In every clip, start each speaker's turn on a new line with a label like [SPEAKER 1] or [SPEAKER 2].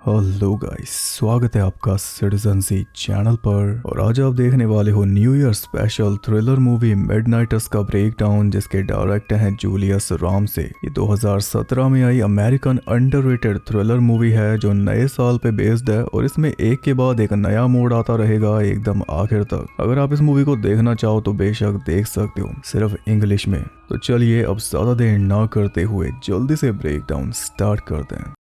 [SPEAKER 1] Hello guys, स्वागत है आपका सिटीजनसी चैनल पर। और आज आप देखने वाले हो new year special thriller movie Midnighters का ब्रेकडाउन, जिसके डायरेक्टर हैं जूलियस रामसे। ये 2017 में आई अमेरिकन अंडररेटेड थ्रिलर मूवी है जो नए साल पे बेस्ड है और इसमें एक के बाद एक नया मोड आता रहेगा एकदम आखिर तक। अगर आप इस मूवी को देखना चाहो तो बेशक देख सकते हो, सिर्फ इंग्लिश में। तो चलिए अब ज्यादा देर ना करते हुए जल्दी से ब्रेकडाउन स्टार्ट करते हैं।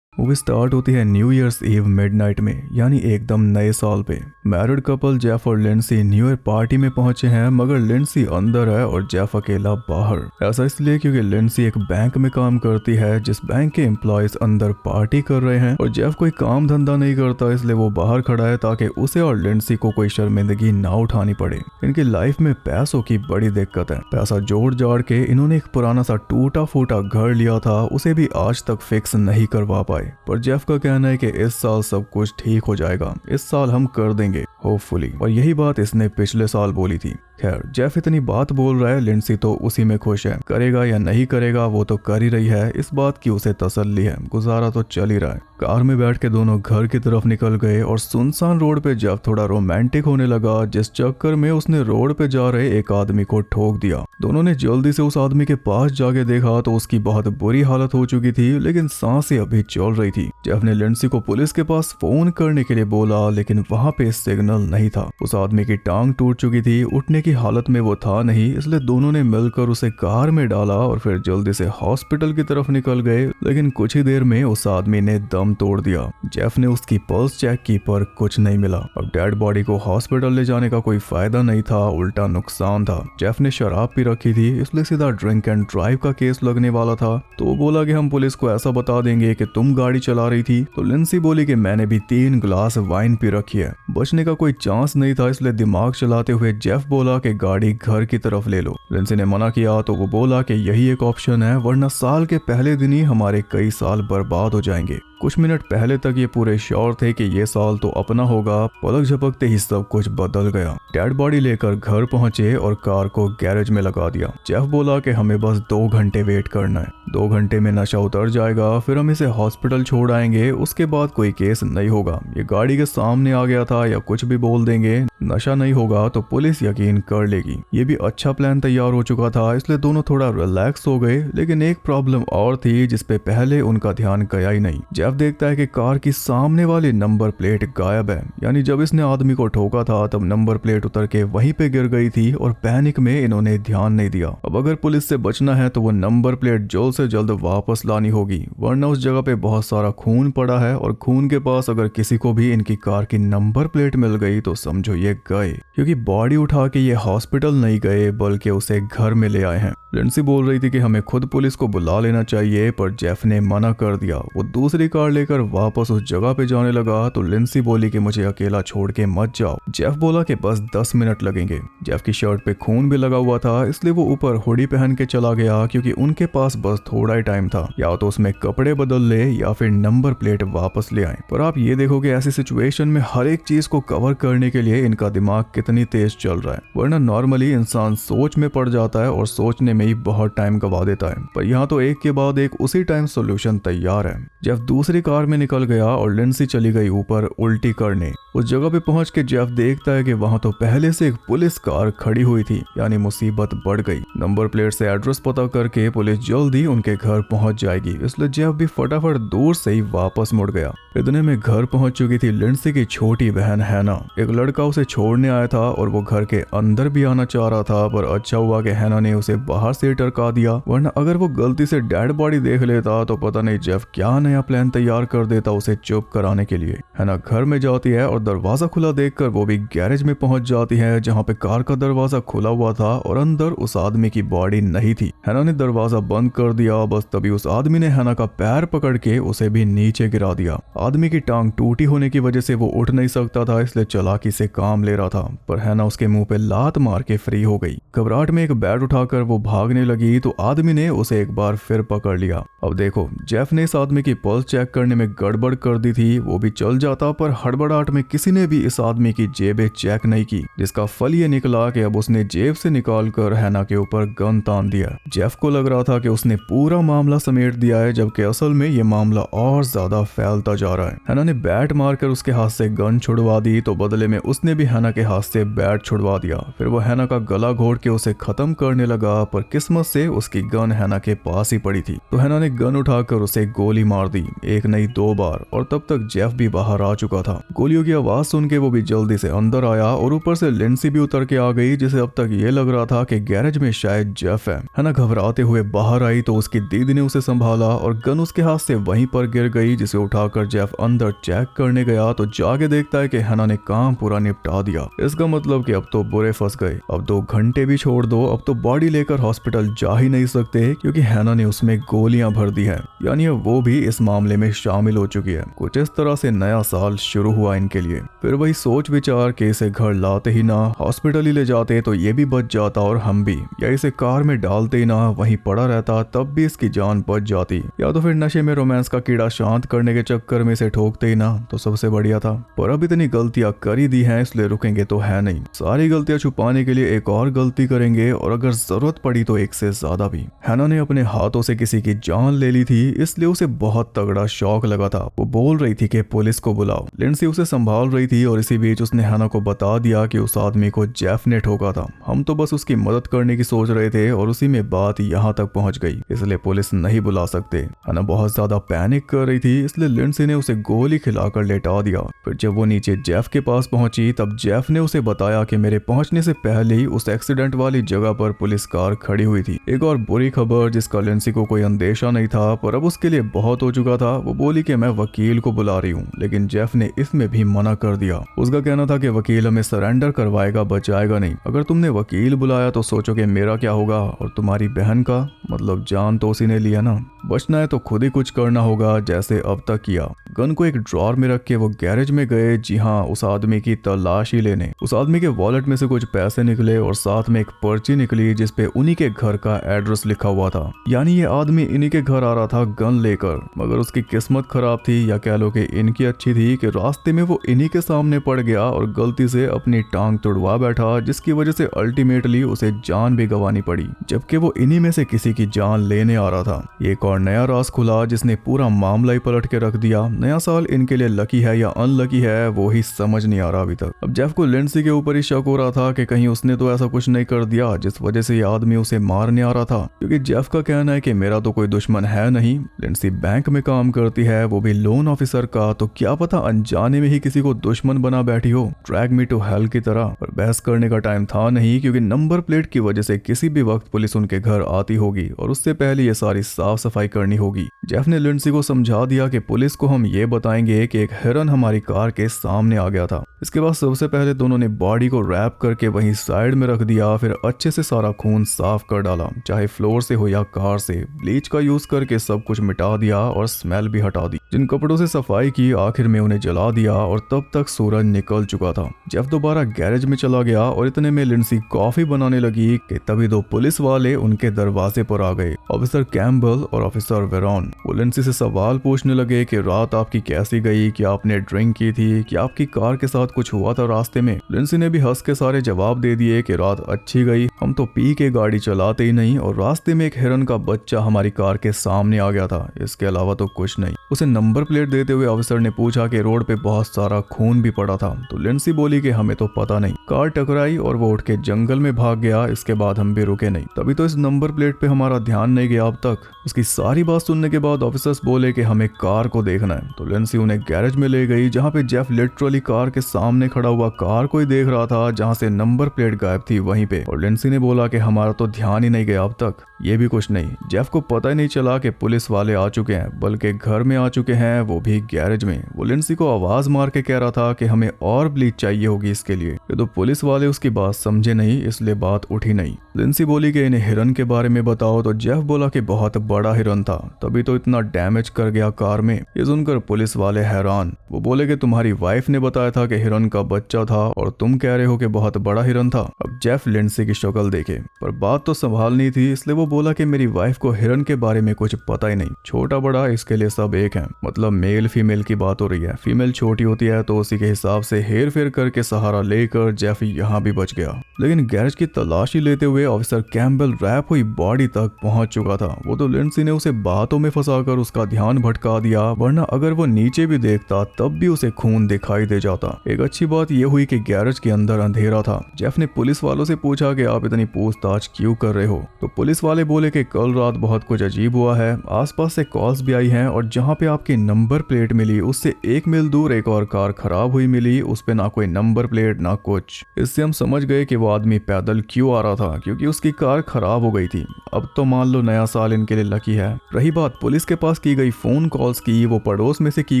[SPEAKER 1] मूवी स्टार्ट होती है न्यू ईयर्स ईव मिडनाइट में, यानी एकदम नए साल पे। मैरिड कपल जेफ और लिंडसी न्यू ईयर पार्टी में पहुंचे हैं, मगर लिंडसी अंदर है और जेफ अकेला बाहर। ऐसा इसलिए क्योंकि लिंडसी एक बैंक में काम करती है, जिस बैंक के एम्प्लॉयज अंदर पार्टी कर रहे हैं और जेफ कोई काम धंधा नहीं करता, इसलिए वो बाहर खड़ा है ताकि उसे और लिंडसी को कोई शर्मिंदगी ना उठानी पड़े। इनकी लाइफ में पैसों की बड़ी दिक्कत है। पैसा जोड़ जाड़ के इन्होंने एक पुराना सा टूटा फूटा घर लिया था, उसे भी आज तक फिक्स नहीं करवा पाए। पर जेफ का कहना है कि इस साल सब कुछ ठीक हो जाएगा, इस साल हम कर देंगे होपफुली। और यही बात इसने पिछले साल बोली थी। खैर, जेफ इतनी बात बोल रहा है, लिंडसी तो उसी में खुश है। करेगा या नहीं करेगा वो तो कर ही रही है, इस बात की उसे तसल्ली है। गुजारा तो चल ही रहा है। कार में बैठ के दोनों घर की तरफ निकल गए और सुनसान रोड पे जेफ थोड़ा रोमांटिक होने लगा, जिस चक्कर में उसने रोड पे जा रहे एक आदमी को ठोक दिया। दोनों ने जल्दी से उस आदमी के पास जाके देखा तो उसकी बहुत बुरी हालत हो चुकी थी, लेकिन सांसें अभी चल रही थी। जेफ ने लिंडसी को पुलिस के पास फोन करने के लिए बोला, लेकिन वहां पे सिग्नल नहीं था। उस आदमी की टांग टूट चुकी थी, उठने की हालत में वो था नहीं, इसलिए दोनों ने मिलकर उसे कार में डाला और फिर जल्दी से हॉस्पिटल की तरफ निकल गए। लेकिन कुछ ही देर में उस आदमी ने दम तोड़ दिया। जेफ ने उसकी पल्स चेक की पर कुछ नहीं मिला। अब डेड बॉडी को हॉस्पिटल ले जाने का कोई फायदा नहीं था, उल्टा नुकसान था। जेफ ने शराब पी रखी थी, इसलिए सीधा ड्रिंक एंड ड्राइव का केस लगने वाला था। तो वो बोला कि हम पुलिस को ऐसा बता देंगे कि तुम गाड़ी चला रही थी। तो लिंडसी बोली कि मैंने भी 3 गिलास वाइन पी रखी है। बचने का कोई चांस नहीं था, इसलिए दिमाग चलाते हुए जेफ बोला कि गाड़ी घर की तरफ ले लो। लिंडसी ने मना किया तो वो बोला कि यही एक ऑप्शन है, वरना साल के पहले दिन ही हमारे कई साल बर्बाद हो जाएंगे। कुछ मिनट पहले तक ये पूरे श्योर थे कि ये साल तो अपना होगा, पलक झपकते ही सब कुछ बदल गया। डेड बॉडी लेकर घर पहुंचे और कार को गैरेज में लगा दिया। जेफ बोला कि हमें बस 2 घंटे वेट करना है, 2 घंटे में नशा उतर जाएगा, फिर हम इसे हॉस्पिटल छोड़ आएंगे, उसके बाद कोई केस नहीं होगा। ये गाड़ी के सामने आ गया था या कुछ भी बोल देंगे, नशा नहीं होगा तो पुलिस यकीन कर लेगी। ये भी अच्छा प्लान तैयार हो चुका था, इसलिए दोनों थोड़ा रिलैक्स हो गए। लेकिन एक प्रॉब्लम और थी जिसपे पहले उनका ध्यान गया ही नहीं। जेफ देखता है कि कार की सामने वाली नंबर प्लेट गायब है, यानी जब इसने आदमी को ठोका था तब नंबर प्लेट उतर के वहीं पे गिर गई थी और पैनिक में इन्होंने ध्यान नहीं दिया। अब अगर पुलिस से बचना है तो वो नंबर प्लेट जल्द से जल्द वापस लानी होगी, वरना उस जगह पे बहुत सारा खून पड़ा है और खून के पास अगर किसी को भी इनकी कार की नंबर प्लेट मिल गई तो समझो ये गए, क्योंकि बॉडी उठा के ये हॉस्पिटल नहीं गए बल्कि उसे घर में ले आए हैं। लिंडसी बोल रही थी कि हमें खुद पुलिस को बुला लेना चाहिए, पर जेफ ने मना कर दिया। वो दूसरी कार लेकर वापस उस जगह पे जाने लगा तो लिंडसी बोली कि मुझे अकेला छोड़ के मत जाओ। जेफ बोला कि बस 10 मिनट लगेंगे। जेफ की शर्ट पे खून भी लगा हुआ था, इसलिए वो ऊपर हुडी पहन के चला गया, क्योंकि उनके पास बस थोड़ा ही टाइम था, या तो उसमें कपड़े बदल ले या फिर नंबर प्लेट वापस ले आए। पर आप ये देखोगे ऐसी सिचुएशन में हर एक चीज को कवर करने के लिए इनका दिमाग कितनी तेज चल रहा है, वरना नॉर्मली इंसान सोच में पड़ जाता है और सोचने में ही बहुत टाइम गवा देता है। पर यहाँ तो एक के बाद एक उसी टाइम सोल्यूशन तैयार है। जेफ दूसरी कार में निकल गया और लिंडसी चली गई ऊपर उल्टी करने। उस जगह पे पहुंच के जेफ देखता है कि वहां तो पहले से एक पुलिस कार खड़ी हुई थी, यानी मुसीबत बढ़ गई। नंबर प्लेट से एड्रेस पता करके पुलिस जल्दी उनके घर पहुंच जाएगी, इसलिए जेफ भी फटाफट दूर से ही वापस मुड़ गया। इतने में घर पहुंच चुकी थी लिंडसी की छोटी बहन हैना। एक लड़का उसे छोड़ने आया था और वो घर के अंदर भी आना चाह रहा था, पर अच्छा हुआ कि हैना ने उसे बाहर से टरका दिया, वरना अगर वो गलती से डेड बॉडी देख लेता तो पता नहीं जेफ क्या नया प्लान तैयार कर देता उसे चुप कराने के लिए। हैना घर में जाती है और दरवाजा खुला देखकर वो भी गैरेज में पहुंच जाती है, जहां पे कार का दरवाजा खुला हुआ था और अंदर उस आदमी की बॉडी नहीं थी। हैना ने दरवाजा बंद कर दिया, बस तभी उस आदमी ने हैना का पैर पकड़ के उसे भी नीचे गिरा दिया। आदमी की टांग टूटी होने की वजह से वो उठ नहीं सकता था, इसलिए चालाकी से काम आराम ले रहा था, पर हैना उसके मुंह पे लात मार के फ्री हो गई। घबराहट में एक बैट उठाकर वो भागने लगी तो आदमी ने उसे एक बार फिर पकड़ लिया। अब देखो, जेफ ने इस आदमी की पल्स चेक करने में गड़बड़ कर दी थी, वो भी चल जाता, पर हड़बड़ाहट में किसी ने भी इस आदमी की जेबें चेक नहीं की, जिसका फल ये निकला कि अब उसने जेब से निकाल कर हैना के ऊपर गन तान दिया। जेफ को लग रहा था कि उसने पूरा मामला समेट दिया है, जबकि असल में ये मामला और ज्यादा फैलता जा रहा है। हैना ने बैट मारकर उसके हाथ से गन छुड़वा दी तो बदले में उसने भी हैना के हाथ से बैट छुड़वा दिया। फिर वो हैना का गला घोट के उसे खत्म करने लगा, पर किस्मत से उसकी गन हैना के पास ही पड़ी थी, तो हैना ने गन उठाकर उसे गोली मार दी, एक नहीं 2 बार, और तब तक जेफ भी बाहर आ चुका था। गोलियों की आवाज सुन के वो भी जल्दी से अंदर आया और ऊपर से लिंडसी भी उतर के आ गई, जिसे अब तक ये लग रहा था कि गैरेज में शायद जेफ है। हैना घबराते हुए बाहर आई तो उसकी दीदी ने उसे संभाला और गन उसके हाथ से वहीं पर गिर गई, जिसे उठाकर जेफ अंदर चेक करने गया तो जाके देखता है कि हैना ने काम पूरा निपटा दिया। इसका मतलब कि अब तो बुरे फंस गए। अब 2 घंटे भी छोड़ दो, अब तो बॉडी लेकर हॉस्पिटल जा ही नहीं सकते, क्योंकि हैना ने उसमें गोलियां भर दी हैं, यानी अब वो भी इस मामले में शामिल हो चुकी है। कुछ इस तरह से नया साल शुरू हुआ इनके लिए। फिर वही सोच विचार के इसे घर लाते ही ना हॉस्पिटल ही ले जाते तो ये भी बच जाता और हम भी, या इसे कार में डालते ही ना वहीं पड़ा रहता तब भी इसकी जान बच जाती, या तो फिर नशे में रोमांस का कीड़ा शांत करने के चक्कर में इसे ठोकते ही ना तो सबसे बढ़िया था। पर अब इतनी गलतियां कर ही दी हैं, इसलिए रुकेंगे तो है नहीं। सारी गलतियां छुपाने के लिए एक और गलती करेंगे, और अगर जरूरत पड़ी तो एक से ज्यादा भी। हैना ने अपने हाथों से किसी की जान ले ली थी, इसलिए उसे बहुत तगड़ा शौक लगा था। वो बोल रही थी कि पुलिस को बुलाओ। लिंडसी उसे संभाल रही थी और इसी बीच उसने हैना को बता दिया कि उस आदमी को जेफ ने ठोका था। हम तो बस उसकी मदद करने की सोच रहे थे और उसी में बात यहाँ तक पहुंच गई, इसलिए पुलिस नहीं बुला सकते। हैना बहुत ज्यादा पैनिक कर रही थी, इसलिए लिंडसी ने उसे गोली खिलाकर लेटा दिया। फिर जब वो नीचे जेफ के पास पहुंची तब जेफ ने उसे बताया कि मेरे पहुंचने से पहले ही उस एक्सीडेंट वाली जगह पर पुलिस कार खड़ी हुई थी। एक और बुरी खबर जिसका लिंडसी को कोई अंदेशा नहीं था, पर अब उसके लिए बहुत हो चुका था। वो बोली कि मैं वकील को बुला रही हूँ, लेकिन जेफ ने इसमें भी मना कर दिया। उसका कहना था कि वकील हमें सरेंडर करवाएगा, बचाएगा नहीं। अगर तुमने वकील बुलाया तो सोचो कि मेरा क्या होगा और तुम्हारी बहन का, मतलब जान तो उसी ने लिया ना। बचना है तो खुद ही कुछ करना होगा, जैसे अब तक किया। गन को एक ड्रॉर में रख के वो गैरेज में गए, जी हाँ, उस आदमी की तलाशी लेने। उस आदमी के वॉलेट में से कुछ पैसे निकले और साथ में एक पर्ची निकली जिसपे उन्हीं के घर का एड्रेस लिखा हुआ था, यानी ये आदमी इन्हीं के घर आ रहा था गन लेकर। मगर उसकी किस्मत खराब थी, या कह लो कि इनकी अच्छी थी, कि रास्ते में वो इन्हीं के सामने पड़ गया और गलती से अपनी टांग तुड़वा बैठा, जिसकी वजह से अल्टीमेटली उसे जान भी गंवानी पड़ी, जबकि वो इन्हीं में से किसी की जान लेने आ रहा था। एक और नया राज खुला जिसने पूरा मामला ही पलट के रख दिया। नया साल इनके लिए लकी है या अनलकी है वो ही समझ नहीं आ रहा अभी तक। अब जेफ को लिंडसी के ऊपर ही शक हो रहा था कि कहीं उसने तो ऐसा कुछ नहीं कर दिया जिस वजह से ये आदमी उसे मारने आ रहा था, क्योंकि जेफ का कहना है कि मेरा तो कोई दुश्मन है नहीं। लिंडसी बैंक में काम करती है, वो भी लोन ऑफिसर का, तो क्या पता अनजाने में ही किसी को दुश्मन बना बैठी हो, ड्रैग मी टू हेल की तरह। पर बहस करने का टाइम था नहीं, क्योंकि नंबर प्लेट की वजह से किसी भी वक्त पुलिस उनके घर आती होगी और उससे पहले ये सारी साफ सफाई करनी होगी। जेफ ने लिंडसी को समझा दिया कि पुलिस को हम ये बताएंगे कि एक हिरन हमारी कार के सामने आ गया था। इसके बाद सबसे पहले दोनों ने बॉडी को रैप करके वहीं साइड में रख दिया, फिर अच्छे से सारा खून साफ कर डाला, चाहे फ्लोर से हो या कार से। ब्लीच का यूज करके सब कुछ मिटा दिया और स्मेल भी हटा दी। जिन कपड़ों से सफाई की आखिर में उन्हें जला दिया और तब तक सूरज निकल चुका था। जेफ दोबारा गैरेज में चला गया और इतने में लिंडसी कॉफी बनाने लगी कि तभी 2 पुलिस वाले उनके दरवाजे पर आ गए, ऑफिसर कैम्बल और ऑफिसर वेरॉन। वो लिंडसी से सवाल पूछने लगे कि रात आपकी कैसी गई, क्या आपने ड्रिंक की थी, क्या आपकी कार के साथ कुछ हुआ था रास्ते में। लिंडसी ने भी हंस के सारे जवाब दे दिए कि रात अच्छी गई, हम तो पी के गाड़ी चलाते ही नहीं, और रास्ते में एक हिरन का बच्चा हमारी कार के सामने आ गया था, इसके अलावा तो कुछ नहीं। उसे नंबर प्लेट देते हुए ऑफिसर ने पूछा कि रोड पे बहुत सारा खून भी पड़ा था, तो लिंडसी बोली कि हमें तो पता नहीं। कार टकराई और वो उठ के जंगल में भाग गया, इसके बाद हम भी रुके नहीं, तभी तो इस नंबर प्लेट पे हमारा ध्यान नहीं गया अब तक। उसकी सारी बात सुनने के बाद ऑफिसर्स बोले कि हमें कार को देखना है, तो लिंडसी उन्हें गैरेज में ले गई, जहाँ पे जेफ लिटरली कार के सामने खड़ा हुआ कार को ही देख रहा था जहाँ से नंबर प्लेट गायब थी वहीं पे। और लिंडसी ने बोला कि हमारा तो ध्यान ही नहीं गया अब तक। ये भी कुछ नहीं, जेफ को पता ही नहीं चला कि पुलिस वाले आ चुके हैं, बल्कि घर में आ चुके हैं, वो भी गैरेज में। वो लिंडसी को आवाज मार के कह रहा था कि हमें और ब्लीच चाहिए होगी इसके लिए, तो पुलिस वाले उसकी बात समझे नहीं, इसलिए बात उठी नहीं। लिंसी बोली कि इन्हें हिरन के बारे में बताओ, तो जेफ बोला कि बहुत बड़ा हिरन था, तभी तो इतना डैमेज कर गया कार में। ये सुनकर पुलिस वाले हैरान। वो बोले कि तुम्हारी वाइफ ने बताया था कि हिरन का बच्चा था और तुम कह रहे हो कि बहुत बड़ा हिरन था। अब जेफ लिंसी की शक्ल देखे, पर बात तो संभालनी थी, इसलिए वो बोला कि मेरी वाइफ को हिरन के बारे में कुछ पता ही नहीं, छोटा बड़ा इसके लिए सब एक है। मतलब मेल फीमेल की बात हो रही है, फीमेल छोटी होती है तो उसी के हिसाब से हेर फेर करके सहारा लेकर जेफ यहाँ भी बच गया। लेकिन गैरेज की तलाशी लेते हुए ऑफिसर कैम्बल रैप हुई बॉडी तक पहुंच चुका था। वो तो लिंसी ने उसे बातों में फंसाकर उसका ध्यान भटका दिया, वरना अगर वो नीचे भी देखता तब भी उसे खून दिखाई दे जाता। एक अच्छी बात यह हुई कि गैरेज के अंदर अंधेरा था। जेफ ने पुलिस वालों से पूछा कि आप इतनी पूछताछ क्यों कर रहे हो, तो पुलिस वाले बोले कि कल रात बहुत कुछ अजीब हुआ है, आसपास से कॉल्स भी आई हैं और जहां पे आपकी नंबर प्लेट मिली उससे 1 मील दूर एक और कार खराब हुई मिली, उस पे ना कोई नंबर प्लेट ना कुछ। इससे हम समझ गए कि वो आदमी पैदल क्यों आ रहा था, क्योंकि उसकी कार खराब हो गई थी। अब तो मान लो नया साल इनके लिए लकी है। रही बात पुलिस के पास की गई फोन कॉल्स की, वो पड़ोस में से की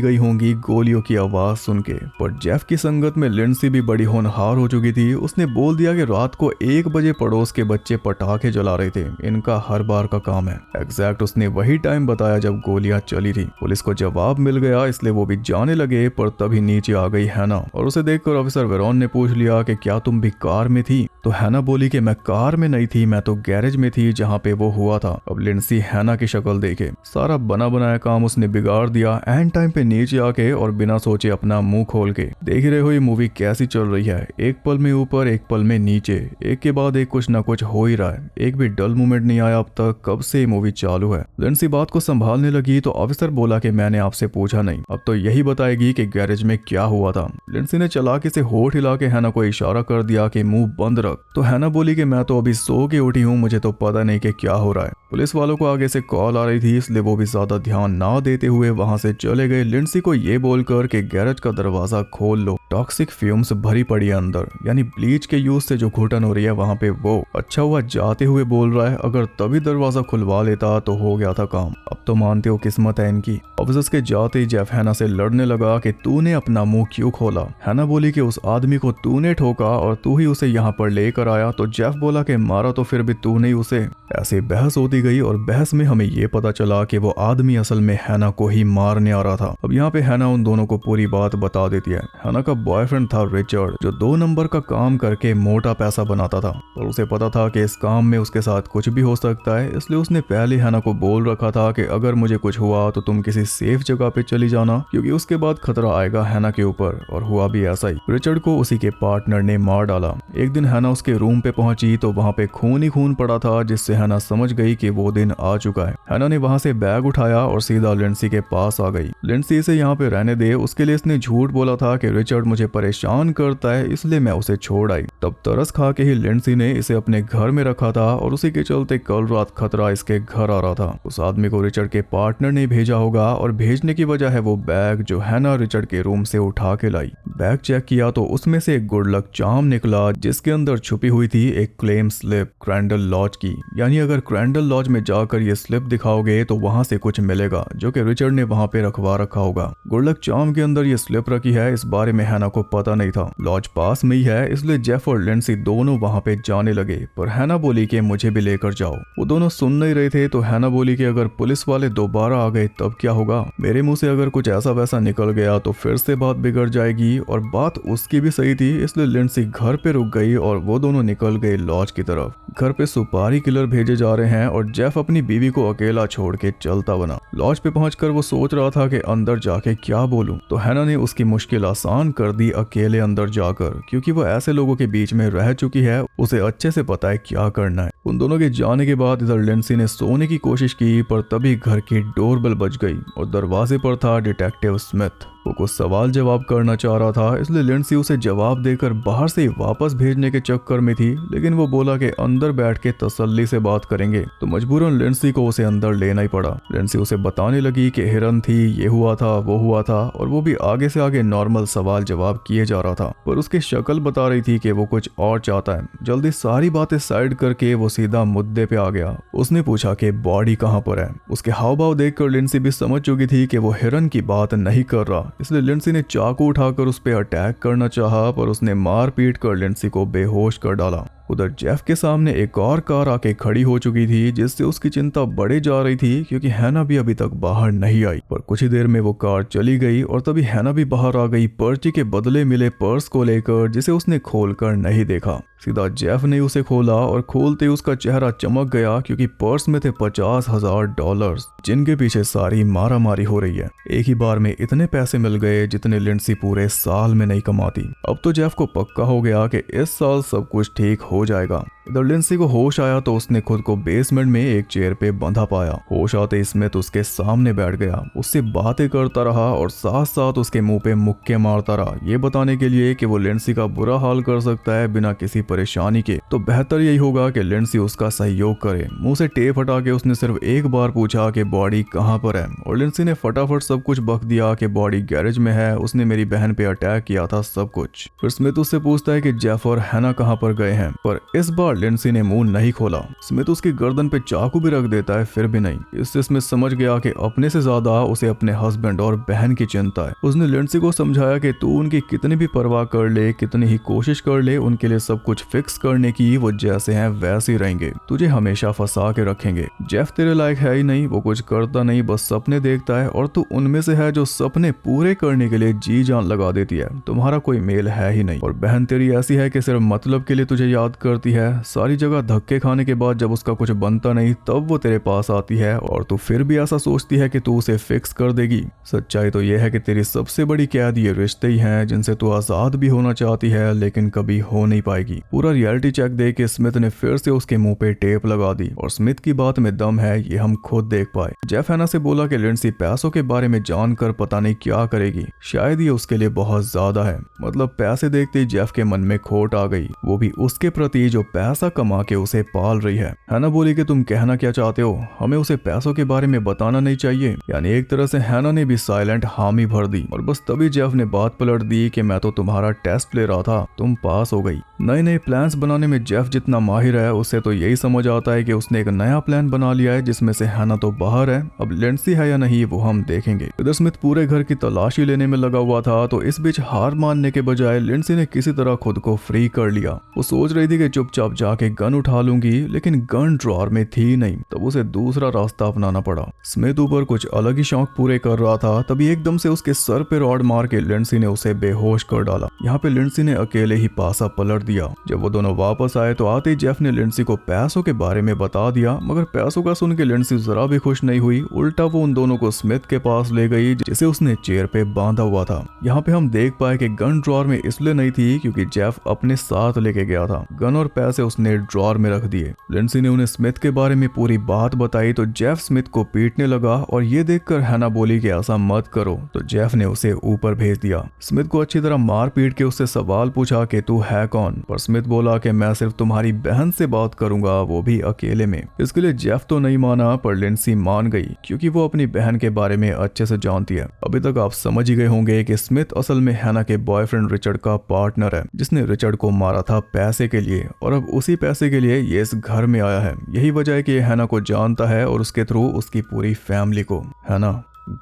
[SPEAKER 1] गई होंगी गोलियों की आवाज सुन के। पर जेफ की संगत में लिंसी भी बड़ी होनहार हो चुकी थी। उसने बोल दिया कि रात को 1 बजे पड़ोस के बच्चे पटाखे जला रहे थे, इनका हर बार का काम है। एग्जैक्ट उसने वही टाइम बताया जब गोलियां चली थी। पुलिस को जवाब मिल गया, इसलिए वो भी जाने लगे, पर तभी नीचे आ गई हैना और उसे देखकर ऑफिसर वेरॉन ने पूछ लिया कि क्या तुम भी कार में थी। तो हैना बोली कि मैं कार में नहीं थी, मैं तो गैरेज में थी जहाँ पे वो हुआ था। अब लिंसी हैना की शक्ल देखे, सारा बना बनाया काम उसने बिगाड़ दिया। एंड टाइम पे नीचे आके और बिना सोचे अपना मुंह खोल के देख रहे हो ये मूवी कैसी चल रही है, एक पल में ऊपर एक पल में नीचे, एक के बाद एक कुछ ना कुछ हो ही रहा है, एक भी डल मोमेंट नहीं आया अब तक, कब से मूवी चालू है। लिंसी बात को संभालने लगी तो ऑफिसर बोला कि मैंने आपसे पूछा नहीं, अब तो यही बताएगी कि गैरेज में क्या हुआ था। लिंसी ने चालाकी से होठ हिला के हैना को इशारा कर दिया कि मुंह बंद रख। तो हैना बोली कि मैं तो अभी सो के उठी हूँ, मुझे तो पता नहीं कि क्या हो रहा है। पुलिस वालों को आगे से कॉल आ रही थी, इसलिए वो भी ज्यादा ध्यान ना देते हुए वहां से चले गए, लिंसी को ये बोलकर कि गैरेज का दरवाजा खोल लो, टॉक्सिक फ्यूम्स भरी पड़ी है अंदर, यानी ब्लीच के यूज से जो घुटन हो रही है वहां पे वो। अच्छा हुआ जाते हुए बोल रहा है, अगर तभी दरवाजा खुलवा लेता तो हो गया था काम। अब तो मानते हो किस्मत है इनकी। ऑफिसर्स के जाते ही जेफ हैना से लड़ने लगा कि तूने अपना मुंह क्यों खोला। हैना बोली कि उस आदमी को तूने ठोका और तू ही उसे यहाँ पर लेकर आया। तो जेफ बोला कि मारा तो फिर भी तूने ही उसे। ऐसे बहस होती गई और बहस में हमें ये पता चला कि वो आदमी असल में हैना को ही मारने आ रहा था। अब यहाँ पे हैना उन दोनों को पूरी बात बता देती है। हैना का बॉयफ्रेंड था रिचर्ड, जो 2 नंबर का काम करके मोटा पैसा बनाता था और उसे पता था कि इस काम में उसके साथ कुछ भी हो सकता है, इसलिए उसने पहले हैना को बोल रखा था कि अगर मुझे कुछ हुआ तो तुम किसी सेफ जगह पे चली जाना, क्योंकि उसके बाद खतरा आएगा हैना के ऊपर। और हुआ भी ऐसा ही, रिचर्ड को उसी के पार्टनर ने मार डाला। एक दिन हैना उसके रूम पे पहुंची तो वहां पे खून ही खून पड़ा था, जिससे हैना समझ गई कि वो दिन आ चुका है। हैना ने वहां से बैग उठाया और सीधा लिंसी के पास आ गई। लिंसी इसे यहाँ पे रहने दे, उसके लिए इसने झूठ बोला था कि रिचर्ड मुझे परेशान करता है, इसलिए मैं उसे छोड़ आई। तब तरस खा के ही लिंसी ने इसे अपने घर में रखा था और उसी के चलते कल रात खतरा इसके घर आ रहा था। उस आदमी को रिचर्ड के पार्टनर ने भेजा होगा और भेजने की वजह है वो बैग जो हैना रिचर्ड के रूम से उठा के लाई। बैग चेक किया तो उसमें से एक गुड लक चार्म निकला, जिसके अंदर छुपी हुई थी एक क्लेम स्लिप क्रैंडल लॉज की, यानी अगर क्रैंडल लॉज में जाकर ये स्लिप दिखाओगे तो वहां से कुछ मिलेगा जो कि रिचर्ड ने वहां पे रखवा रखा होगा। गुड लक चार्म के अंदर ये स्लिप रखी है, इस बारे में हैना को पता नहीं था। लॉज पास में ही है, इसलिए जेफ और लिंसी दोनों वहां पे जाने लगे, पर हैना बोली कि मुझे भी लेकर जाओ। वो दोनों सुन नहीं रहे थे, तो हैना बोली कि अगर पुलिस वाले दोबारा आ गए तब क्या होगा, मेरे मुंह से अगर कुछ ऐसा वैसा निकल गया तो फिर से बात बिगड़ जाएगी। और बात उसकी भी सही थी, इसलिए लिंसी घर पे रुक गई और वो दोनों निकल गए लॉज की तरफ। घर पे सुपारी किलर भेजे जा रहे हैं और जेफ अपनी बीवी को अकेला छोड़ के चलता बना। लॉज पे पहुंचकर वो सोच रहा था कि अंदर जाके क्या बोलूं, तो हैना ने उसकी मुश्किल आसान कर दी अकेले अंदर जाकर, क्योंकि वो ऐसे लोगों के बीच में रह चुकी है, उसे अच्छे से पता है क्या करना है। उन दोनों के जाने के बाद इधर लिंसी ने सोने की कोशिश की, पर तभी घर की डोरबेल बज गई और दरवाजे पर था डिटेक्टिव स्मिथ। वो कुछ सवाल जवाब करना चाह रहा था, इसलिए लिंसी उसे जवाब देकर बाहर से वापस भेजने के चक्कर में थी, लेकिन वो बोला कि अंदर बैठ के तसल्ली से बात करेंगे, तो मजबूरन लिंसी को उसे अंदर लेना ही पड़ा। लिंसी उसे बताने लगी कि हिरन थी, ये हुआ था वो हुआ था, और वो भी आगे से आगे नॉर्मल सवाल जवाब किए जा रहा था, पर उसकी शक्ल बता रही थी कि वो कुछ और चाहता है। जल्दी सारी बातें साइड करके वो सीधा मुद्दे पे आ गया। उसने पूछा कि बॉडी कहाँ पर है। उसके हाव भाव देखकर लिंसी भी समझ चुकी थी कि वो हिरन की बात नहीं कर रहा, इसलिए लिंसी ने चाकू उठाकर उस पर अटैक करना चाहा, पर उसने मार पीट कर लिंसी को बेहोश कर डाला। उधर जेफ के सामने एक और कार आके खड़ी हो चुकी थी, जिससे उसकी चिंता बढ़े जा रही थी क्योंकि हैना भी अभी तक बाहर नहीं आई। पर कुछ ही देर में वो कार चली गई और तभी हैना भी बाहर आ गई पर्ची के बदले मिले पर्स को लेकर, जिसे उसने खोलकर नहीं देखा। सीधा जेफ ने उसे खोला और खोलते ही उसका चेहरा चमक गया क्योंकि पर्स में थे $50,000, जिनके पीछे सारी मारामारी हो रही है। एक ही बार में इतने पैसे मिल गए जितने लिंडसी पूरे साल में नहीं कमाती। अब तो जेफ को पक्का हो गया कि इस साल सब कुछ ठीक हो जाएगा। इधर लिंडसी को होश आया तो उसने खुद को बेसमेंट में एक चेयर पे बंधा पाया। होश आते स्मिथ उसके सामने बैठ गया, उससे बातें करता रहा और साथ साथ उसके मुंह पे मुक्के मारता रहा, ये बताने के लिए कि वो लिंडसी का बुरा हाल कर सकता है बिना किसी परेशानी के। तो बेहतर यही होगा कि लिंडसी उसका सहयोग करे। मुंह से टेप हटा के उसने सिर्फ एक बार पूछा कि बॉडी कहाँ पर है, और लिंडसी ने फटाफट सब कुछ बक दिया कि बॉडी गैरेज में है, उसने मेरी बहन पे अटैक किया था, सब कुछ। फिर स्मिथ उससे पूछता है कि जेफ और हैना कहाँ पर गए हैं, पर इस बार लिंडसी ने मुंह नहीं खोला। स्मिथ उसकी गर्दन पे चाकू भी रख देता है, फिर भी नहीं। इससे स्मिथ समझ गया कि अपने से ज्यादा उसे अपने हस्बैंड और बहन की चिंता है। उसने लिंडसी को समझाया कि तू उनकी कितनी भी परवाह कर ले, कितनी ही कोशिश कर ले, उनके लिए सब कुछ फिक्स करने की, वो जैसे हैं वैसे ही रहेंगे, तुझे हमेशा फंसा के रखेंगे। जेफ तेरे लायक है ही नहीं, वो कुछ करता नहीं, बस सपने देखता है, और तू उनमें से है जो सपने पूरे करने के लिए जी जान लगा देती है। तुम्हारा कोई मेल है ही नहीं। और बहन तेरी ऐसी है कि सिर्फ मतलब के लिए तुझे याद करती है। सारी जगह धक्के खाने के बाद जब उसका कुछ बनता नहीं तब वो तेरे पास आती है, और तू फिर भी ऐसा सोचती है कि तू उसे फिक्स कर देगी। सच्चाई तो यह है कि तेरी सबसे बड़ी कैद ये रिश्ते ही हैं जिनसे तू आजाद भी होना चाहती है लेकिन कभी हो नहीं पाएगी। पूरा रियलिटी चेक दे के स्मिथ ने फिर से उसके मुंह पे टेप लगा दी, और स्मिथ की बात में दम है ये हम खुद देख पाए। जेफ हैना से बोला कि लिंडसी पैसों के बारे में जानकर पता नहीं क्या करेगी, शायद ये उसके लिए बहुत ज्यादा है। मतलब पैसे देखते ही जेफ के मन में खोट आ गई, वो भी उसके प्रति जो पैसा कमा के उसे पाल रही है। हैना बोली कि तुम कहना क्या चाहते हो, हमें उसे पैसों के बारे में बताना नहीं चाहिए। यानी एक तरह से हैना ने भी साइलेंट हामी भर दी, और बस तभी जेफ ने बात पलट दी कि मैं तो तुम्हारा टेस्ट ले रहा था, तुम पास हो गई। नए नए प्लान्स बनाने में जेफ जितना माहिर है उससे तो यही समझ आता है कि उसने एक नया प्लान बना लिया है जिसमें से हैना तो बाहर है, अब लिंडसी है या नहीं वो हम देखेंगे। इधर स्मिथ पूरे घर की तलाशी लेने में लगा हुआ था, तो इस बीच हार मानने के बजाय लिंडसी ने किसी तरह खुद को फ्री कर लिया। वो सोच रही थी कि चुपचाप जाके गन उठा लूंगी, लेकिन गन ड्रॉर में थी नहीं, तब उसे दूसरा रास्ता अपनाना पड़ा। स्मिथ ऊपर कुछ अलग ही शौक पूरे कर रहा था, तभी एकदम से उसके सर पे रॉड मार के लिंडसी ने उसे बेहोश कर डाला। यहाँ पे लिंडसी ने अकेले ही पासा पलट दिया। जब वो दोनों वापस आए तो आते ही जेफ ने लिंडसी को पैसों के बारे में बता दिया, मगर पैसों का सुन के लिंडसी जरा भी खुश नहीं हुई। उल्टा वो उन दोनों को स्मिथ के पास ले गई जिसे उसने चेयर पे बांधा हुआ था। यहाँ पे हम देख पाए कि गन ड्रॉर में इसलिए नहीं थी क्योंकि जेफ अपने साथ लेके गया था। गन और पैसे उसने ड्रॉर में रख दिए। लिंडसी ने उन्हें स्मिथ के बारे में पूरी बात बताई तो जेफ स्मिथ को पीटने लगा, और ये देखकर हैना बोली कि ऐसा मत करो, तो जेफ ने उसे ऊपर भेज दिया। स्मिथ को अच्छी तरह मार पीट के उससे सवाल पूछा कि तू है कौन, पर स्मिथ बोला कि मैं सिर्फ तुम्हारी बहन से बात करूंगा, वो भी अकेले में। इसके लिए जेफ तो नहीं माना, पर लिंडसी मान गई क्योंकि वो अपनी बहन के बारे में अच्छे से जानती है। अभी तक आप समझ ही गए होंगे कि स्मिथ असल में हैना के बॉयफ्रेंड रिचर्ड का पार्टनर है, जिसने रिचर्ड को मारा था पैसे के लिए, और अब उसी पैसे के लिए ये इस घर में आया है। यही वजह है कि ये हैना को जानता है और उसके थ्रू उसकी पूरी फैमिली को। हैना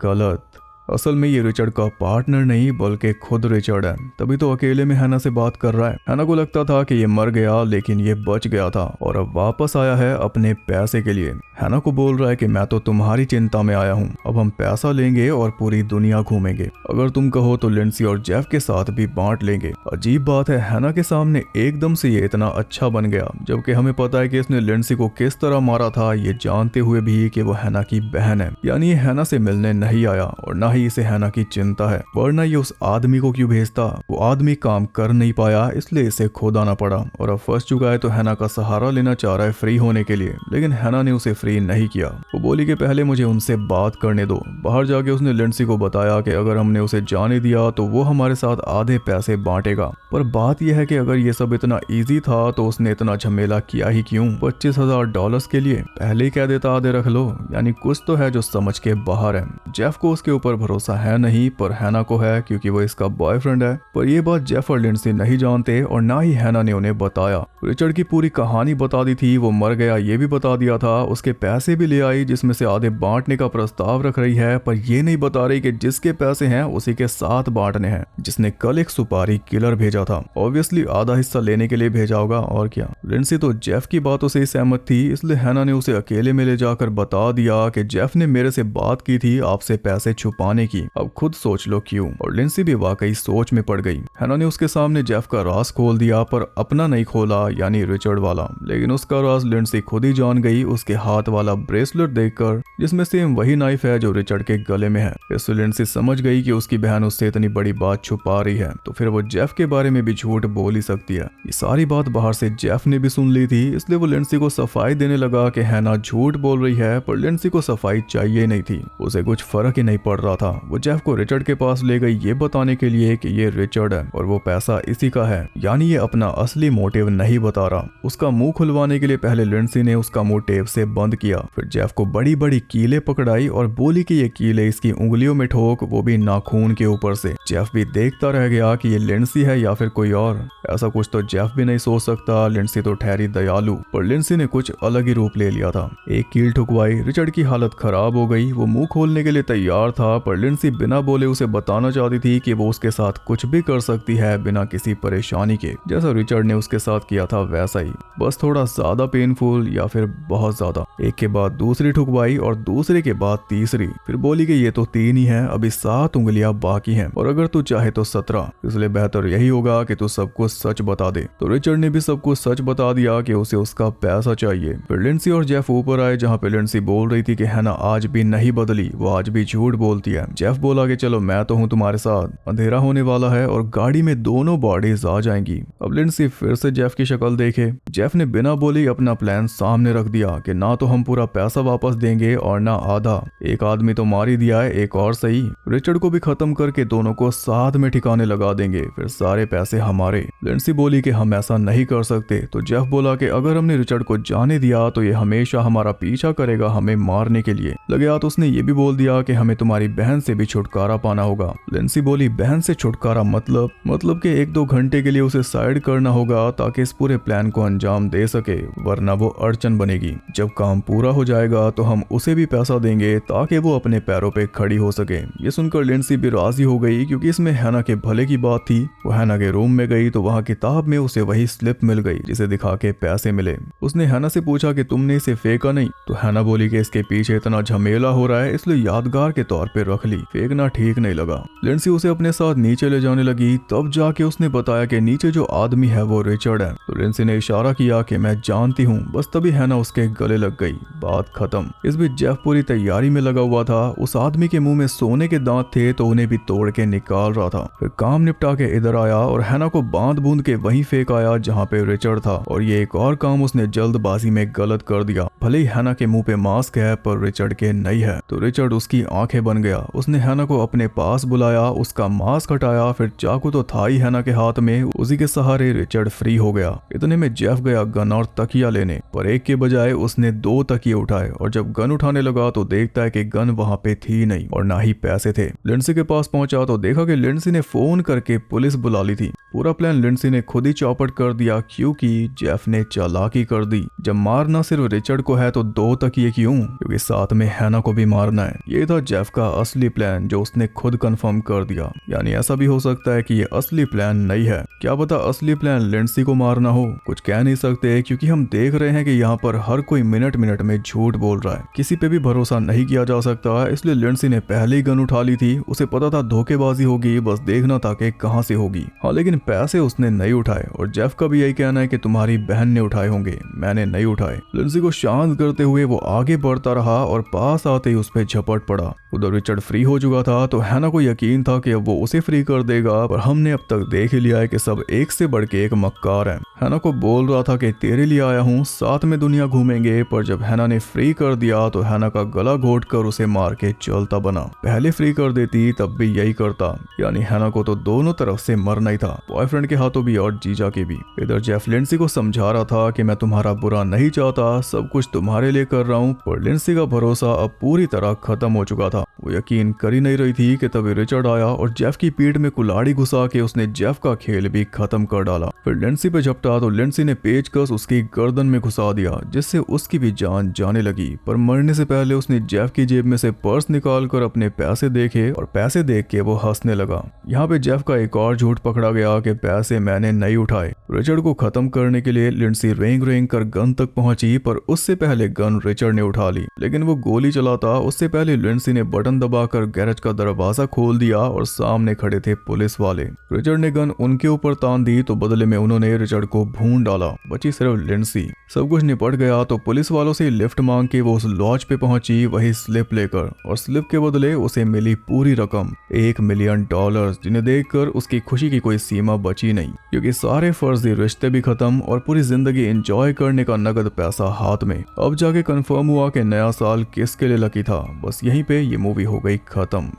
[SPEAKER 1] गलत, असल में ये रिचर्ड का पार्टनर नहीं बल्कि खुद रिचर्ड है, तभी तो अकेले में हैना से बात कर रहा है। हैना को लगता था कि ये मर गया लेकिन ये बच गया था और अब वापस आया है अपने पैसे के लिए। हैना को बोल रहा है कि मैं तो तुम्हारी चिंता में आया हूँ, अब हम पैसा लेंगे और पूरी दुनिया घूमेंगे, अगर तुम कहो तो लिंडसी और जेफ के साथ भी बांट लेंगे। अजीब बात है, हैना के सामने एकदम से ये इतना अच्छा बन गया, जबकि हमें पता है कि इसने लिंडसी को किस तरह मारा था, ये जानते हुए भी कि वो हैना की बहन है। यानी ये हैना से मिलने नहीं आया और ना ही इसे हैना की चिंता है, वरना ये उस आदमी को क्यों भेजता। वो आदमी काम कर नहीं पाया इसलिए इसे खुद आना पड़ा, और अब फंस चुका है तो हैना का सहारा लेना चाह रहा है फ्री होने के लिए, लेकिन हैना ने उसे फ्री नहीं किया। वो बोली कि पहले मुझे उनसे बात करने दो। बाहर जाके उसने लिंडसी को बताया कि अगर हमने उसे जाने दिया तो वो हमारे साथ आधे पैसे बांटेगा, पर बात यह है कि अगर ये सब इतना इजी था तो उसने इतना झमेला किया ही क्यों $25,000 के लिए। पहले ही कह देता आधे रख लो, यानी कुछ तो है जो समझ के बाहर है। जेफ को उसके ऊपर भरोसा है नहीं, पर हैना को है क्योंकि वो इसका बॉयफ्रेंड है। पर ये बात जेफ और लिंडसी नहीं जानते और ना ही हैना ने उन्हें बताया। रिचर्ड की पूरी कहानी बता दी थी, वो मर गया ये भी बता दिया था, उसके पैसे भी ले आई जिसमें से आधे बांटने का प्रस्ताव रख रही है, पर ये नहीं बता रही कि जिसके पैसे हैं उसी के साथ बांटने हैं, जिसने कल एक सुपारी किलर भेजा था। ऑब्वियसली आधा हिस्सा लेने के लिए भेजा होगा और क्या। लिंडसी तो जेफ की बातों से सहमत थी, इसलिए हैना ने उसे अकेले में ले जाकर बता दिया कि जेफ ने मेरे से बात की थी आपसे पैसे छुपाने की, अब खुद सोच लो क्यों। और लिंडसी भी वाकई सोच में पड़ गई। हैना ने उसके सामने जेफ का राज खोल दिया, पर अपना नहीं खोला, यानी रिचर्ड वाला। लेकिन उसका राज लिंडसी खुद ही जान गई उसके हाथ वाला ब्रेसलेट देखकर, जिसमें सेम वही नाइफ है जो रिचर्ड के गले में है। इससे लिंडसी समझ गई कि उसकी बहन उससे इतनी बड़ी बात छुपा रही है, तो फिर वो जेफ के बारे में भी झूठ बोल ही सकती है। ये सारी बात बाहर से जेफ ने भी सुन ली थी, इसलिए वो लिंडसी को सफाई देने लगा कि हैना झूठ बोल रही है, पर लिंडसी को सफाई चाहिए नहीं थी, उसे कुछ फर्क ही नहीं पड़ रहा था। वो जेफ को रिचर्ड के पास ले गई ये बताने के लिए कि ये रिचर्ड है और वो पैसा इसी का है, यानी ये अपना असली मोटिव नहीं बता रहा। उसका मुंह खुलवाने के लिए पहले लिंडसी ने उसका मुंह टेप से बंद किया, फिर जेफ को बड़ी बड़ी कीलें पकड़ाई और बोली कि ये कीलें इसकी उंगलियों में ठोक, वो भी नाखून के ऊपर से। जेफ भी देखता रह गया कि ये लिंडसी है या फिर कोई और। ऐसा कुछ तो जेफ भी नहीं सोच सकता, लिंडसी तो ठहरी दयालु, पर लिंडसी ने कुछ अलग ही रूप ले लिया था। एक कील ठुकवाई, रिचर्ड की हालत खराब हो गई, वो मुंह खोलने के लिए तैयार था, पर लिंडसी बिना बोले उसे बताना चाहती थी कि वो उसके साथ कुछ भी कर सकती है बिना किसी परेशानी के, जैसा रिचर्ड ने उसके साथ किया था वैसा ही, बस थोड़ा ज्यादा पेनफुल या फिर बहुत ज्यादा। एक के बाद दूसरी ठुकवाई और दूसरे के बाद तीसरी, फिर बोली कि ये तो 3 ही है, अभी 7 उंगलियां बाकी हैं और अगर तू चाहे तो 17, इसलिए बेहतर यही होगा कि तू सबको सच बता दे। तो रिचर्ड ने भी सबको सच बता दिया कि उसे उसका पैसा चाहिए। फिर लिंडसी और जेफ ऊपर आए, जहाँ पे लिंडसी बोल रही थी कि हैना आज भी नहीं बदली, वो आज भी झूठ बोलती है। जेफ बोला कि चलो मैं तो हूँ तुम्हारे साथ, अंधेरा होने वाला है और गाड़ी में दोनों बॉडीज आ जाएंगी। अब लिंडसी फिर से जेफ की शक्ल देखे। जेफ ने बिना बोले अपना प्लान सामने रख दिया कि ना तो हम पूरा पैसा वापस देंगे और ना आधा, एक आदमी तो मार ही दिया है, एक और सही, रिचर्ड को भी खत्म करके दोनों को साथ में ठिकाने लगा देंगे, फिर सारे पैसे हमारे। लिंडसी बोली कि हम ऐसा नहीं कर सकते, तो जेफ बोला कि अगर हमने रिचर्ड को जाने दिया तो ये हमेशा हमारा पीछा करेगा हमें मारने के लिए। लगे हाथ उसने ये भी बोल दिया कि हमें तुम्हारी बहन से भी छुटकारा पाना होगा। लिंडसी बोली बहन से छुटकारा मतलब कि 1-2 घंटे के लिए उसे साइड करना होगा ताकि इस पूरे प्लान को अंजाम दे सके, वरना वो अड़चन बनेगी। जब काम पूरा हो जाएगा तो हम उसे भी पैसा देंगे ताकि वो अपने पैरों पे खड़ी हो सके। ये सुनकर लिंडसी भी राजी हो गई क्योंकि इसमें हैना के भले की बात थी। वो हैना के रूम में गई तो वहाँ किताब में उसे वही स्लिप मिल गई जिसे दिखा के पैसे मिले। उसने हैना से पूछा कि तुमने इसे फेंका नहीं, तो हैना बोली कि इसके पीछे इतना झमेला हो रहा है इसलिए यादगार के तौर पे रख ली, फेंकना ठीक नहीं लगा। लिंडसी उसे अपने साथ नीचे ले जाने लगी, तब जाके उसने बताया कि नीचे जो आदमी है वो रिचर्ड है। तो लिंडसी ने इशारा किया कि मैं जानती हूँ, बस तभी हैना उसके गले लग गई, बात खत्म। इस बीच जेफ पूरी तैयारी में लगा हुआ था। उस आदमी के मुंह में सोने के दांत थे तो उन्हें भी तोड़ के निकाल रहा था। फिर काम निपटा के इधर आया और हैना को बांध बूंद के वहीं फेंक आया जहाँ पे रिचर्ड था। और ये एक और काम उसने जल्दबाजी में गलत कर दिया। भले ही हैना के मुंह पे मास्क है पर रिचर्ड के नहीं है, तो रिचर्ड उसकी आंखें बन गया। उसने हैना को अपने पास बुलाया, उसका मास्क हटाया, फिर चाकू तो था ही हैना के हाथ में, उसी के सहारे रिचर्ड फ्री हो गया। इतने में जेफ गया गन और तकिया लेने, पर एक के बजाय उसने 2 तकिए उठाए और जब गन उठाने लगा तो देखता है कि गन वहाँ पे थी नहीं और ना ही पैसे थे। लिंडसी के पास पहुंचा तो देखा कि लिंडसी ने फोन करके पुलिस बुला ली थी। पूरा प्लान लिंडसी ने खुद ही चौपट कर दिया क्योंकि जेफ ने चालाकी कर दी। जब मारना सिर्फ रिचर्ड को है तो 2 तकिए क्यों, क्योंकि साथ में हैना को भी मारना है। ये था जेफ का असली प्लान जो उसने खुद कंफर्म कर दिया। यानी ऐसा भी हो सकता है कि ये असली प्लान नहीं है, क्या पता असली प्लान लिंडसी को मारना हो। कुछ कह नहीं सकते क्योंकि हम देख रहे हैं कि यहाँ पर हर कोई मिनट मिनट में झूठ बोल रहा है, किसी पे भी भरोसा नहीं किया जा सकता। इसलिए लिंडसी ने पहले ही गन उठा ली थी, उसे पता था धोखेबाजी होगी, बस देखना था कि कहां से होगी। हाँ, लेकिन पैसे उसने नहीं उठाए और जेफ का भी यही कहना है कि तुम्हारी बहन ने उठाए होंगे, मैंने नहीं उठाए। लिंडसी को शांत करते हुए वो आगे बढ़ता रहा और पास आते ही उस पर झपट पड़ा। उधर रिचर्ड फ्री हो चुका था तो हैना को यकीन था कि अब वो उसे फ्री कर देगा, पर हमने अब तक देख ही लिया है कि सब एक से बढ़ के एक मक्कार है। हैना को बोल रहा था कि तेरे लिए आया हूँ, साथ में दुनिया घूमेंगे, पर जब हैना ने फ्री कर दिया तो हैना का गला घोट कर उसे मार के चलता बना। पहले फ्री कर देती तब भी यही करता, यानी हैना को तो दोनों तरफ से मरना ही था, बॉयफ्रेंड के हाथों भी और जीजा के भी। इधर जेफ लिंडसी को समझा रहा था कि मैं तुम्हारा बुरा नहीं चाहता, सब कुछ तुम्हारे लिए कर रहा हूँ, पर लिंडसी का भरोसा अब पूरी तरह खत्म हो चुका था। वो यकीन कर ही नहीं रही थी कि तभी रिचर्ड आया और जेफ की पीठ में कुल्हाड़ी घुसा के उसने जेफ का खेल भी खत्म कर डाला। फिर लिंडसी पे झपटा तो लिंडसी ने पेचकस उसकी गर्दन में घुसा दिया, जिससे उसकी भी जान जाने लगी। पर मरने से पहले उसने जेफ की जेब में से पर्स निकाल कर अपने पैसे देखे और पैसे देख के वो हंसने लगा। यहाँ पे जेफ का एक और झूठ पकड़ा गया कि पैसे मैंने नहीं उठाए। रिचर्ड को खत्म करने के लिए लिंडसी रेंग रेंग कर गन तक पहुंची, पर उससे पहले गन रिचर्ड ने उठा ली। लेकिन वो गोली चलाता उससे पहले लिंडसी ने बटन दबाकर गैरेज का दरवाजा खोल दिया और सामने खड़े थे पुलिस वाले। रिचर्ड ने गन उनके ऊपर तान दी तो बदले में उन्होंने रिचर्ड को भून डाला। बची सिर्फ लिंडसी। सब कुछ निपट गया तो पुलिस वालों से लिफ्ट मांग के वो उस लॉज पे पहुंची, वही स्लिप लेकर, और स्लिप के बदले उसे मिली पूरी रकम $1 मिलियन, जिन्हें देखकर उसकी खुशी की कोई सीमा बची नहीं, क्योंकि सारे फर्जी रिश्ते भी खत्म और पूरी जिंदगी एंजॉय करने का नगद पैसा हाथ में। अब जाके कंफर्म हुआ कि नया साल किसके लिए लकी था। बस यहीं पे ये मूवी हो गई खत्म।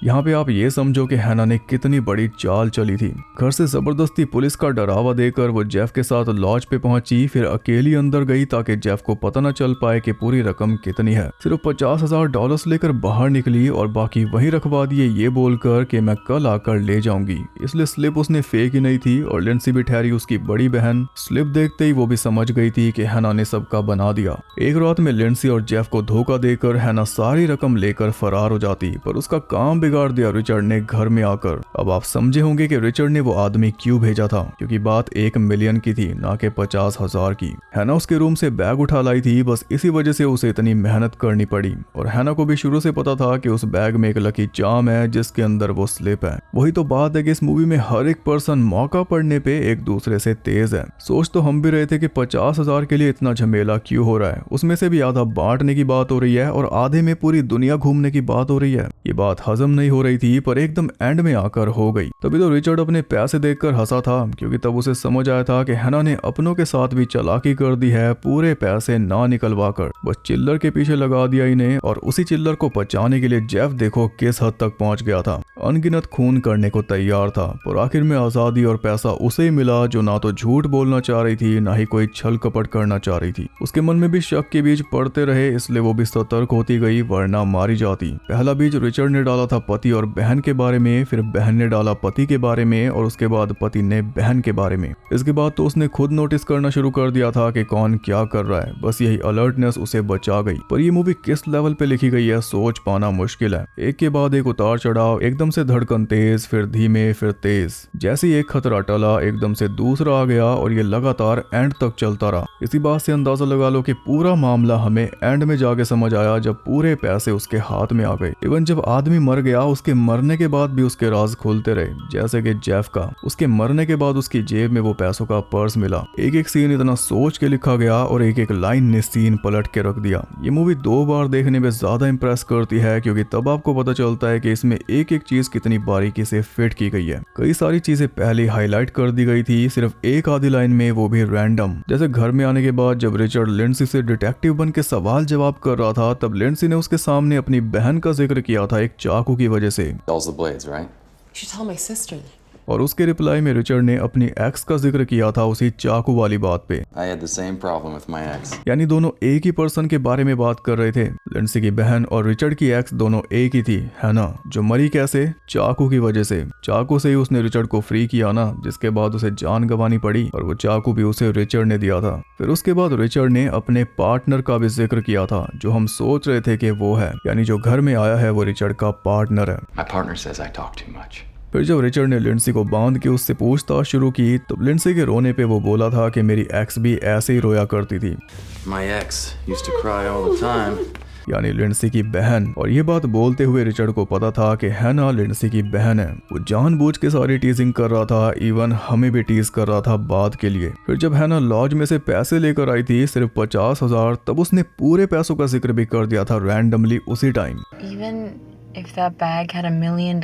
[SPEAKER 1] यहाँ पे आप ये समझो कि हैना ने कितनी बड़ी चाल चली थी। घर से जबरदस्ती पुलिस का डरावा देकर वो जेफ के साथ लॉज पे पहुंची, फिर अकेली अंदर गई ताकि जेफ को पता न चल पाए कि पूरी रकम कितनी है। सिर्फ $50,000 लेकर बाहर निकली और बाकी वहीं रखवा दिए, ये बोलकर कि मैं कल आकर ले जाऊंगी। इसलिए स्लिप उसने फेंक ही नहीं थी और लिंडसी भी ठहरी उसकी बड़ी बहन। स्लिप देखते ही वो भी समझ गई थी कि हैना ने सबका बना दिया। एक रात में लिंडसी और जेफ को धोखा देकर हैना सारी रकम लेकर फरार हो जाती, पर उसका काम बिगाड़ दिया रिचर्ड ने घर में आकर। अब आप समझे होंगे कि रिचर्ड ने वो आदमी क्यों भेजा था, क्योंकि बात $1 मिलियन की थी, ना कि 50,000 की। हैना उसके रूम से बैग उठा लाई थी, बस इसी वजह से उसे इतनी मेहनत करनी पड़ी। और हैना को भी शुरू से पता था कि उस बैग में एक लकी चार्म है जिसके अंदर वो स्लिप है। वही तो बात है कि इस मूवी में हर एक पर्सन मौका पड़ने पे एक दूसरे से तेज है। सोच तो हम भी रहे थे कि 50,000 के लिए इतना झमेला क्यों हो रहा है। उसमें से भी आधा बांटने की बात हो रही है और आधे में पूरी दुनिया घूमने की बात हो रही है। ये बात हजम नहीं हो रही थी, पर एकदम एंड में आकर हो गई। तभी तो रिचर्ड अपने पैसे देखकर हंसा था, क्योंकि तब उसे समझ आया था कि हैना ने अपनों के साथ भी चालाकी कर दी है, पूरे पैसे ना निकलवा कर बस चिल्लर के पीछे लगा दिया इन्हें। और उसी चिल्लर को बचाने के लिए जेफ देखो किस हद तक पहुंच गया था। अनगिनत खून करने को तैयार था, पर आखिर में आजादी और पैसा उसे ही मिला जो ना तो झूठ बोलना चाह रही थी, ना ही कोई छल कपट करना चाह रही थी। उसके मन में भी शक के बीज पड़ते रहे, इसलिए वो भी सतर्क होती गई, वरना मारी जाती। पहला बीज रिचर्ड ने डाला था पति और बहन के बारे में, फिर बहन ने डाला पति के बारे में, और उसके बाद पति ने बहन के बारे में। इसके बाद तो उसने खुद नोटिस करना शुरू कर दिया था कि कौन क्या कर रहा है। बस यही अलर्टनेस उसे बचा गई। पर ये मूवी किस लेवल पे लिखी गई है सोच पाना मुश्किल है। एक के बाद एक उतार चढ़ाव, एकदम से धड़कन तेज, फिर धीमे, फिर तेज। जैसे ही एक खतरा टला एकदम से दूसरा आ गया और ये लगातार एंड तक चलता रहा। इसी बात से अंदाजा लगा लो कि पूरा मामला हमें एंड में जाके समझ आया, जब पूरे पैसे उसके हाथ में आ गए। इवन जब आदमी मर गया, उसके मरने के बाद भी उसके राज खुलते रहे, जैसे कि जेफ का। उसके मरने के बाद उसकी जेब में वो पैसों का पर्स मिला। एक एक सीन इतना सोच के लिखा गया और एक एक लाइन ने सीन पलट के रख दिया। ये मूवी 2 बार देखने में ज्यादा इंप्रेस करती है, क्योंकि तब आपको पता चलता है कि इसमें एक एक चीज कितनी बारीकी से फिट की गई है। कई सारी चीजें पहले हाईलाइट कर दी गई थी, सिर्फ एक आधी लाइन में, वो भी रैंडम। जैसे घर में आने के बाद जब रिचर्ड लिंडसी से डिटेक्टिव बन के सवाल जवाब कर रहा था, तब लिंडसी ने उसके सामने अपनी बहन का जिक्र किया था एक चाकू की वजह से।
[SPEAKER 2] You should tell my sister.
[SPEAKER 1] और उसके रिप्लाई में रिचर्ड ने अपनी एक्स का जिक्र किया था उसी चाकू वाली बात पे।
[SPEAKER 3] I had the same problem with my ex.
[SPEAKER 1] यानी दोनों एक ही पर्सन के बारे में बात कर रहे थे। लिंडसी की बहन और रिचर्ड की एक्स दोनों एक ही थी, है ना। जो मरी कैसे? चाकू की वजह से। चाकू से ही उसने रिचर्ड को फ्री किया ना, जिसके बाद उसे जान गंवानी पड़ी, और वो चाकू भी उसे रिचर्ड ने दिया था। फिर उसके बाद रिचर्ड ने अपने पार्टनर का भी जिक्र किया था, जो हम सोच रहे थे कि वो है, यानी जो घर में आया है वो रिचर्ड का पार्टनर है।
[SPEAKER 3] My partner says I talk too much.
[SPEAKER 1] फिर जब रिचर्ड ने लिंडसी को बांध के उससे पूछताछ शुरू की, तो लिंडसी के रोने पे वो बोला था कि मेरी एक्स भी ऐसे ही रोया करती थी।
[SPEAKER 3] My ex used to cry all the time.
[SPEAKER 1] यानी लिंडसी की बहन। और ये बात बोलते हुए रिचर्ड को पता था कि हैना लिंडसी की बहन है। वो जानबूझ के सारी टीजिंग कर रहा था, इवन हमें भी टीज कर रहा था बात के लिए। फिर जब हैना लॉज में से पैसे लेकर आई थी, सिर्फ 50,000, तब उसने पूरे पैसों का जिक्र भी कर दिया था रैंडमली उसी time.
[SPEAKER 2] Even if that bag had $1 million,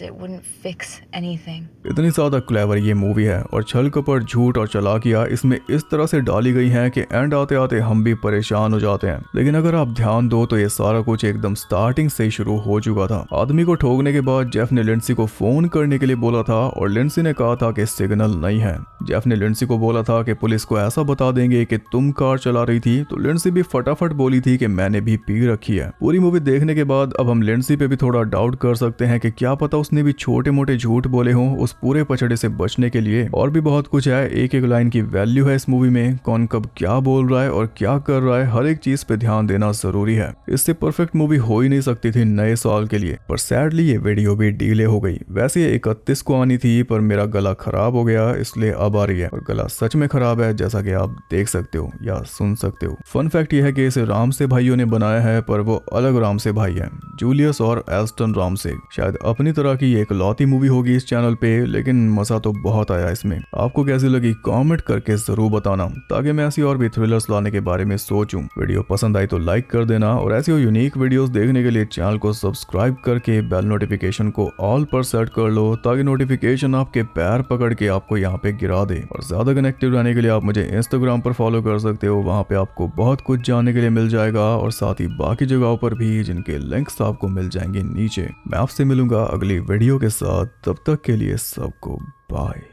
[SPEAKER 2] it wouldn't fix anything.
[SPEAKER 1] इतनी ज्यादा क्लेवर ये मूवी है, और छल कपट, झूठ और चालाकियां इसमें इस तरह से डाली गई हैं कि एंड आते आते हम भी परेशान हो जाते हैं। लेकिन अगर आप ध्यान दो तो ये सारा कुछ एकदम स्टार्टिंग से ही शुरू हो चुका था। आदमी को ठोकने के बाद जेफ ने लिंडसी को फोन करने के लिए बोला था, और लिंडसी ने कहा था कि सिग्नल नहीं है। जेफ ने लिंडसी को बोला था कि पुलिस को ऐसा बता देंगे कि तुम कार चला रही थी, तो लिंडसी भी फटाफट बोली थी कि मैंने भी पी रखी है। पूरी मूवी देखने के बाद अब हम लिंडसी पे भी थोड़ा डाउट कर सकते हैं कि क्या पता उसने भी छोटे मोटे झूठ बोले हों उस पूरे पचड़े से बचने के लिए। और भी बहुत कुछ है, एक एक लाइन की वैल्यू है इस मूवी में, कौन कब क्या बोल रहा है और क्या कर रहा है, हर एक चीज पे ध्यान देना जरूरी है। इससे परफेक्ट मूवी हो ही नहीं सकती थी नए साल के लिए, पर सैडली ये वीडियो भी डिले हो गई। वैसे ये 31 को आनी थी, पर मेरा गला खराब हो गया इसलिए अब आ रही है। और गला सच में खराब है, जैसा कि आप देख सकते हो या सुन सकते हो। फन फैक्ट यह है कि इसे राम से भाइयों ने बनाया है, पर वो अलग राम से भाई हैं, जूलियस और एल्स्टन राम से। शायद अपनी तरह की एक लौती मूवी होगी इस चैनल पे, लेकिन मजा तो बहुत आया इसमें। आपको कैसी लगी कमेंट करके जरूर बताना, ताकि मैं ऐसी और भी थ्रिलर्स लाने के बारे में सोचूं। वीडियो पसंद आई तो लाइक कर देना, और ऐसी यूनिक वीडियोस देखने के लिए चैनल को सब्सक्राइब करके बेल नोटिफिकेशन को ऑल पर सेट कर लो, ताकि नोटिफिकेशन आपके पैर पकड़ के आपको यहाँ पे गिरा दे। और ज्यादा कनेक्टेड रहने के लिए आप मुझे इंस्टाग्राम पर फॉलो कर सकते हो, वहाँ पे आपको बहुत कुछ जानने के लिए मिल जाएगा, और साथ ही बाकी जगहों पर भी, जिनके लिंक्स आपको मिल जाएंगे नीचे। मैं आपसे मिलूंगा अगली वीडियो के साथ, तब तक के लिए सबको बाय।